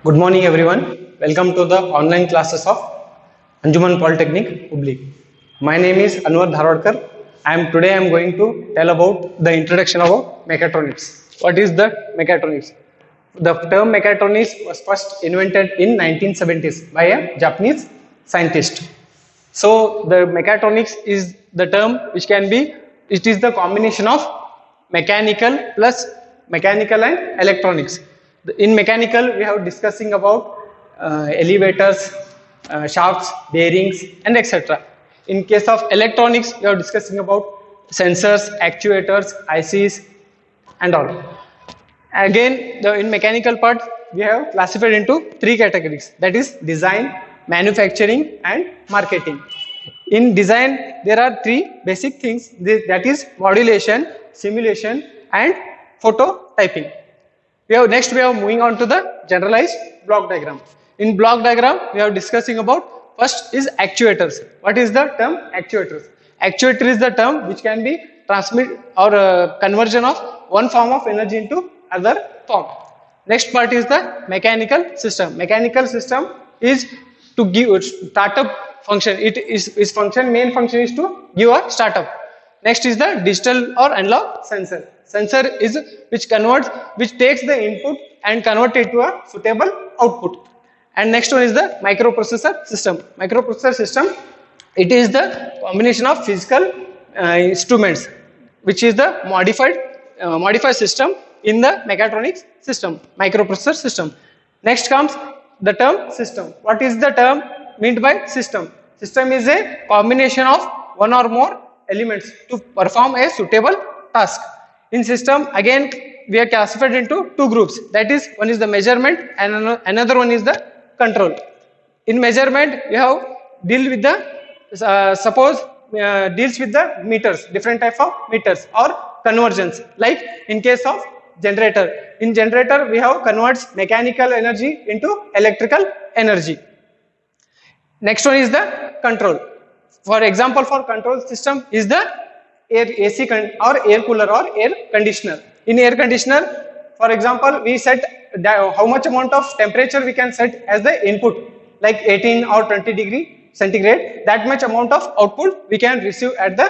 Good morning everyone. Welcome to the online classes of Anjuman Polytechnic, Hubli. My name is Anwar Dharwadkar. Today I am going to tell about the introduction about mechatronics. What is the mechatronics? The term mechatronics was first invented in 1970s by a Japanese scientist. So the mechatronics is the term which can be, it is the combination of mechanical plus mechanical and electronics. In mechanical we have discussing about elevators, shafts, bearings and etc. In case of electronics we are discussing about sensors, actuators, ICs and all. Again, in mechanical part we have classified into three categories, that is design, manufacturing and marketing. In design there are three basic things, that is modulation, simulation and prototyping. We are moving on to the generalized block diagram. In block diagram we are discussing about first is actuators. What is the term actuators? Actuator is the term which can be transmit or conversion of one form of energy into other form. Next part is the mechanical system. Mechanical system is to give startup function. Its function, main function is to give a startup. Next is the digital or analog sensor. Sensor is which takes the input and convert it to a suitable output. And next one is the microprocessor system. Microprocessor system, it is the combination of physical instruments, which is the modified system in the mechatronics system, microprocessor system. Next comes the term system. What is the term meant by system? System is a combination of one or more elements to perform a suitable task. In system, again we are classified into two groups, that is, one is the measurement and another one is the control. In measurement we have deals with the meters, different type of meters or conversions, like in case of generator. In generator we have converts mechanical energy into electrical energy. Next one is the control. For example, for control system is the AC or air cooler or air conditioner. In air conditioner, for example, we set how much amount of temperature we can set as the input, like 18 or 20 degree centigrade. That much amount of output we can receive at the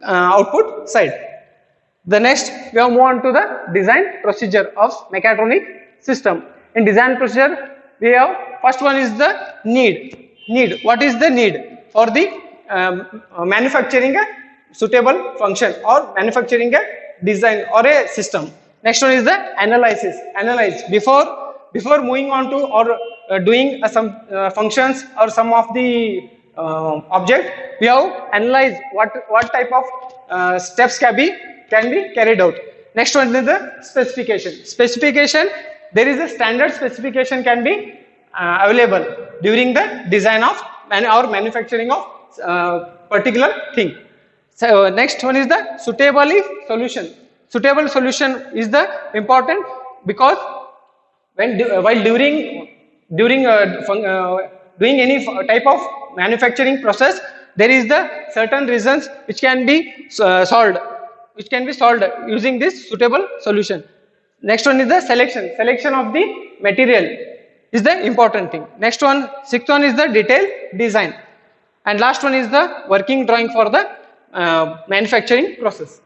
output side. The next we have moved on to the design procedure of mechatronic system. In design procedure we have, first one is the need. What is the need for the manufacturing a suitable function or manufacturing a design or a system? Next one is the analyze. Before moving on to or doing some functions or some of the object, we have analyzed what type of steps can be carried out. Next one is the specification. There is a standard specification can be available during the design of or manufacturing of particular thing. So next one is the suitable solution. Suitable solution is the important, because while doing any type of manufacturing process, there is the certain reasons which can be solved using this suitable solution. Next one is the selection of the material is the important thing. Next one, sixth one is the detailed design, and last one is the working drawing for the manufacturing process.